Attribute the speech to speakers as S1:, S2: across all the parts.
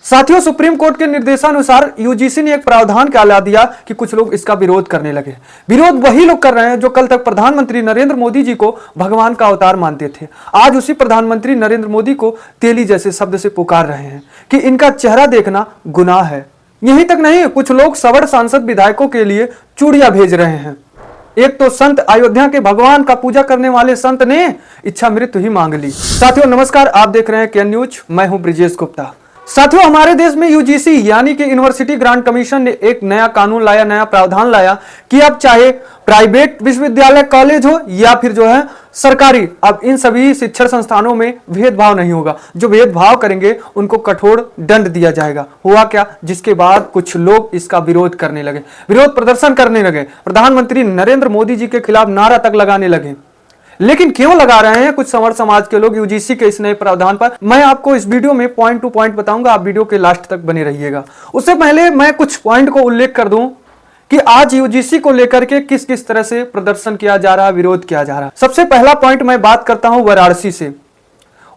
S1: साथियों, supreme court के निर्देशानुसार यूजीसी ने एक प्रावधान क्या ला दिया कि कुछ लोग इसका विरोध करने लगे। विरोध वही लोग कर रहे हैं जो कल तक प्रधानमंत्री नरेंद्र मोदी जी को भगवान का अवतार मानते थे। आज उसी प्रधानमंत्री नरेंद्र मोदी को तेली जैसे शब्द से पुकार रहे हैं कि इनका चेहरा देखना गुनाह है। यहीं तक नहीं, कुछ लोग सवर्ण सांसद विधायकों के लिए चूड़ियां भेज रहे हैं। एक तो संत अयोध्या के भगवान का पूजा करने वाले संत ने इच्छा मृत्यु ही मांग ली। साथियों नमस्कार, आप देख रहे हैं केएन न्यूज, मैं हूं ब्रिजेश गुप्ता। साथियों, हमारे देश में यूजीसी यानी कि यूनिवर्सिटी ग्रांट कमीशन ने एक नया कानून लाया, नया प्रावधान लाया कि अब चाहे प्राइवेट विश्वविद्यालय कॉलेज हो या फिर जो है सरकारी, अब इन सभी शिक्षण संस्थानों में भेदभाव नहीं होगा। जो भेदभाव करेंगे उनको कठोर दंड दिया जाएगा। हुआ क्या, जिसके बाद कुछ लोग इसका विरोध करने लगे, विरोध प्रदर्शन करने लगे, प्रधानमंत्री नरेंद्र मोदी जी के खिलाफ नारा तक लगाने लगे। लेकिन क्यों लगा रहे हैं कुछ सवर्ण समाज के लोग यूजीसी के इस नए प्रावधान पर, मैं आपको इस वीडियो में पॉइंट टू पॉइंट बताऊंगा। आप वीडियो के लास्ट तक बने रहिएगा। उससे पहले मैं कुछ पॉइंट को उल्लेख कर दूं कि आज यूजीसी को लेकर के किस किस तरह से प्रदर्शन किया जा रहा है, विरोध किया जा रहा है। सबसे पहला पॉइंट मैं बात करता हूं वाराणसी से।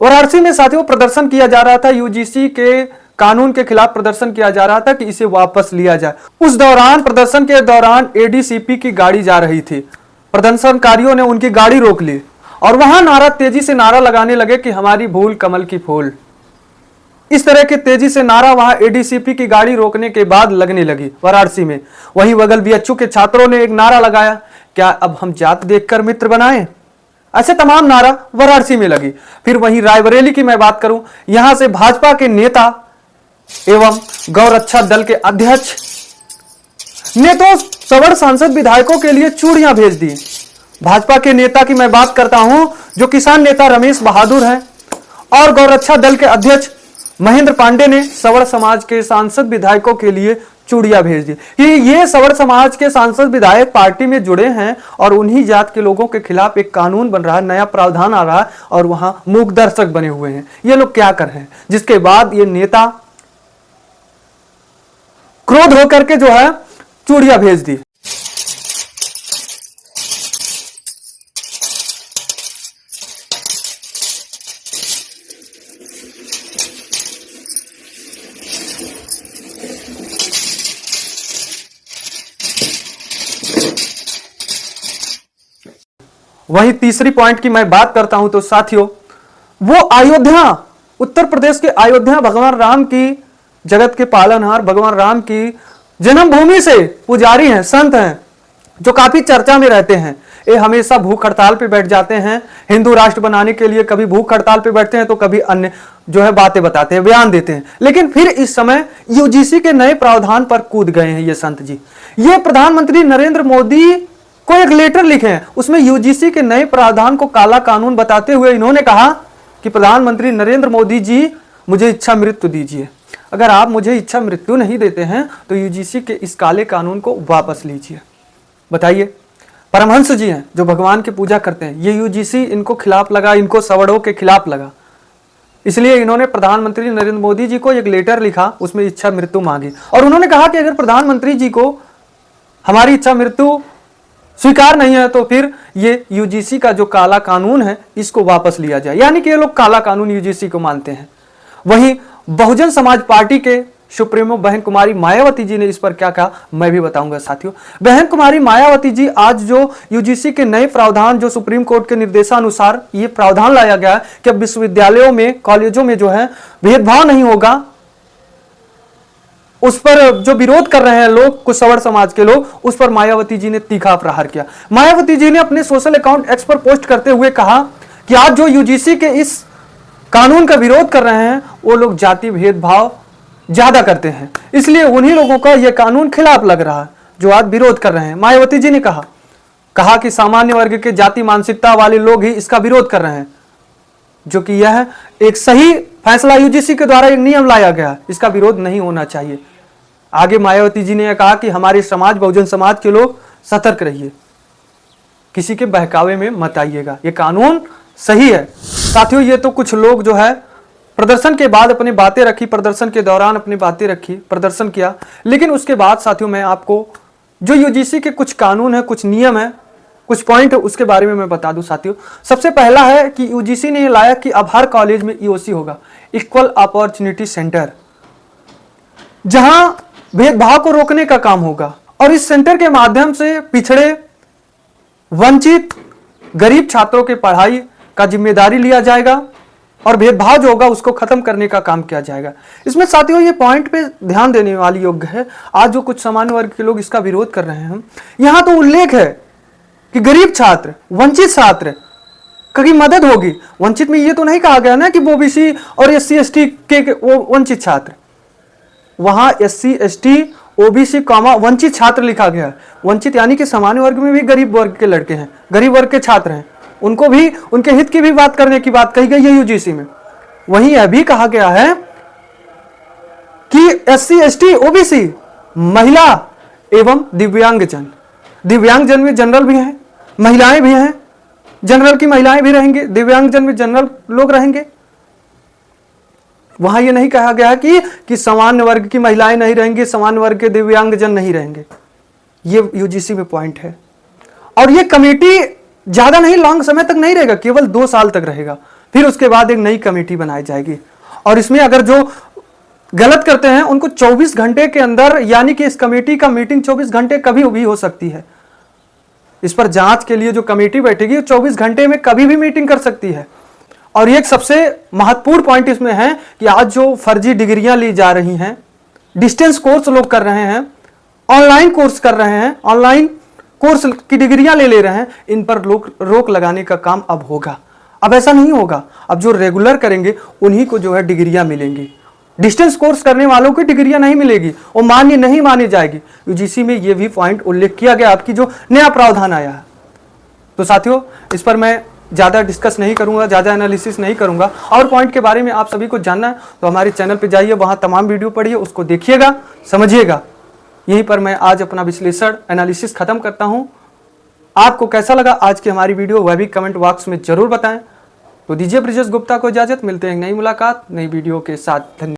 S1: वाराणसी में साथियों प्रदर्शन किया जा रहा था, यूजीसी के कानून के खिलाफ प्रदर्शन किया जा रहा था कि इसे वापस लिया जाए। उस दौरान, प्रदर्शन के दौरान एडीसीपी की गाड़ी जा रही थी। प्रदर्शनकारियों ने उनकी गाड़ी रोक ली और वहां तेजी से नारा लगाने लगे कि हमारी भूल कमल की फूल। इस तरह के तेजी से नारा वहां एडीसीपी की गाड़ी रोकने के बाद लगने लगी वाराणसी में। वहीं बगल बीएचयू के छात्रों ने एक नारा लगाया, क्या अब हम जात देखकर मित्र बनाएं? ऐसे तमाम नारा वाराणसी में लगी। फिर वहीं रायबरेली की मैं बात करूं, यहां से भाजपा के नेता एवं गौरक्षा दल के अध्यक्ष ने तो सवर्ण सांसद विधायकों के लिए चूड़ियां भेज दी। भाजपा के नेता की मैं बात करता हूं जो किसान नेता रमेश बहादुर हैं, और गौरक्षा दल के अध्यक्ष महेंद्र पांडे ने सवर्ण समाज के सांसद विधायकों के लिए चूड़ियां भेज दी कि ये सवर्ण समाज के सांसद विधायक पार्टी में जुड़े हैं और उन्हीं जात के लोगों के खिलाफ एक कानून बन रहा है, नया प्रावधान आ रहा है और वहां मूक दर्शक बने हुए हैं। ये लोग क्या कर रहे हैं? जिसके बाद ये नेता क्रोध होकर के जो है चूड़ियां भेज दी। वहीं तीसरी पॉइंट की मैं बात करता हूं तो साथियों, वो अयोध्या, उत्तर प्रदेश के अयोध्या भगवान राम की, जगत के पालनहार भगवान राम की जन्मभूमि से पुजारी हैं, संत हैं, जो काफी चर्चा में रहते हैं। ये हमेशा भूख हड़ताल पे बैठ जाते हैं, हिंदू राष्ट्र बनाने के लिए कभी भूख हड़ताल पे बैठते हैं तो कभी अन्य जो है बातें बताते हैं, बयान देते हैं। लेकिन फिर इस समय यूजीसी के नए प्रावधान पर कूद गए हैं ये संत जी। ये प्रधानमंत्री नरेंद्र मोदी को एक लेटर लिखे हैं, उसमें यूजीसी के नए प्रावधान को काला कानून बताते हुए इन्होंने कहा कि प्रधानमंत्री नरेंद्र मोदी जी, मुझे इच्छा मृत्यु दीजिए। अगर आप मुझे इच्छा मृत्यु नहीं देते हैं तो यूजीसी के इस काले कानून को वापस लीजिए। बताइए, परमहंस जी हैं जो भगवान की पूजा करते हैं, ये यूजीसी इनको खिलाफ लगा, इनको सवर्णों के खिलाफ लगा, इसलिए इन्होंने प्रधानमंत्री नरेंद्र मोदी जी को एक लेटर लिखा, उसमें इच्छा मृत्यु मांगी और उन्होंने कहा कि अगर प्रधानमंत्री जी को हमारी इच्छा मृत्यु स्वीकार नहीं है तो फिर ये यूजीसी का जो काला कानून है इसको वापस लिया जाए। यानी कि ये लोग काला कानून यूजीसी को मानते हैं। वहीं बहुजन समाज पार्टी के सुप्रीमो बहन कुमारी मायावती जी ने इस पर क्या कहा, मैं भी बताऊंगा साथियों। बहन कुमारी मायावती जी आज जो यूजीसी के नए प्रावधान, जो सुप्रीम कोर्ट के निर्देशानुसार ये प्रावधान लाया गया कि अब विश्वविद्यालयों में, कॉलेजों में जो है भेदभाव नहीं होगा, उस पर जो विरोध कर रहे हैं लोग, कुछ सवर्ण समाज के लोग, उस पर मायावती जी ने तीखा प्रहार किया। मायावती जी ने अपने सोशल अकाउंट एक्स पर पोस्ट करते हुए कहा कि आज जो यूजीसी के इस कानून का विरोध कर रहे हैं वो लोग जाति भेदभाव ज्यादा करते हैं, इसलिए उन्हीं लोगों का यह कानून खिलाफ लग रहा है जो आज विरोध कर रहे हैं। मायावती जी ने कहा कि सामान्य वर्ग के जाति मानसिकता वाले लोग ही इसका विरोध कर रहे हैं, जो कि यह एक सही फैसला यूजीसी के द्वारा एक नियम लाया गया, इसका विरोध नहीं होना चाहिए। आगे मायावती जी ने कहा कि हमारे समाज, बहुजन समाज के लोग सतर्क रहिए, किसी के बहकावे में मत आइएगा, ये कानून सही है। साथियों, ये तो कुछ लोग जो है प्रदर्शन के बाद अपनी बातें रखी, प्रदर्शन के दौरान अपनी बातें रखी, प्रदर्शन किया, लेकिन उसके बाद साथियों मैं आपको जो यूजीसी के कुछ कानून है, कुछ नियम है, कुछ पॉइंट है, उसके बारे में मैं बता दूं साथियों। सबसे पहला है कि यूजीसी ने लाया कि अब हर कॉलेज में ईओसी होगा, इक्वल अपॉर्चुनिटी सेंटर। जहां भेदभाव को रोकने का काम होगा और इस सेंटर के माध्यम से पिछड़े, वंचित, गरीब छात्रों की पढ़ाई का जिम्मेदारी लिया जाएगा और भेदभाव जो होगा उसको खत्म करने का काम किया जाएगा। इसमें साथियों ये पॉइंट पे ध्यान देने वाली योग्य है, आज जो कुछ सामान्य वर्ग के लोग इसका विरोध कर रहे हैं, यहां तो उल्लेख है कि गरीब छात्र, वंचित छात्र की मदद होगी। वंचित में ये तो नहीं कहा गया ना कि ओबीसी और एससी एसटी के वो वंचित छात्र, वहां एससी एसटी ओबीसी कॉमा वंचित छात्र लिखा गया है। वंचित यानी कि सामान्य वर्ग में भी गरीब वर्ग के लड़के हैं, गरीब वर्ग के छात्र हैं, उनको भी, उनके हित की भी बात करने की बात कही गई है यूजीसी में। वहीं यह भी कहा गया है कि एससी एसटी ओबीसी, महिला एवं दिव्यांगजन, दिव्यांगजन में जनरल भी हैं, महिलाएं भी हैं, जनरल की महिलाएं भी रहेंगे, दिव्यांगजन में जनरल लोग रहेंगे। वहां यह नहीं कहा गया कि सामान्य वर्ग की महिलाएं नहीं रहेंगी, सामान्य वर्ग के दिव्यांगजन नहीं रहेंगे। ये यूजीसी में पॉइंट है। और ये कमेटी ज्यादा नहीं, लॉन्ग समय तक नहीं रहेगा, केवल 2 साल तक रहेगा, फिर उसके बाद एक नई कमेटी बनाई जाएगी। और इसमें अगर जो गलत करते हैं उनको 24 घंटे के अंदर, यानी कि इस कमेटी का मीटिंग 24 घंटे कभी भी हो सकती है। इस पर जांच के लिए जो कमेटी बैठेगी 24 घंटे में कभी भी मीटिंग कर सकती है। और एक सबसे महत्वपूर्ण पॉइंट इसमें है कि आज जो फर्जी डिग्रियां ली जा रही हैं, डिस्टेंस कोर्स लोग कर रहे हैं, ऑनलाइन कोर्स कर रहे हैं, ऑनलाइन कोर्स की डिग्रियां ले रहे हैं, इन पर रोक लगाने का काम अब होगा। अब ऐसा नहीं होगा, अब जो रेगुलर करेंगे उन्हीं को जो है डिग्रियां मिलेंगी। डिस्टेंस कोर्स करने वालों को डिग्रियां नहीं मिलेगी, वो मान्य नहीं मानी जाएगी। यूजीसी में ये भी पॉइंट उल्लेख किया गया, आपकी जो नया प्रावधान आया है। तो साथियों, इस पर मैं ज़्यादा डिस्कस नहीं करूंगा, ज़्यादा एनालिसिस नहीं करूंगा। और पॉइंट के बारे में आप सभी को जानना है तो हमारे चैनल पे जाइए, वहां तमाम वीडियो पढ़िए, उसको देखिएगा, समझिएगा। यहीं पर मैं आज अपना विश्लेषण, एनालिसिस खत्म करता हूं। आपको कैसा लगा आज की हमारी वीडियो, वह भी कमेंट बॉक्स में जरूर बताएं। तो दीजिए ब्रिजेश गुप्ता को इजाजत, मिलते हैं नई मुलाकात नई वीडियो के साथ। धन्यवाद।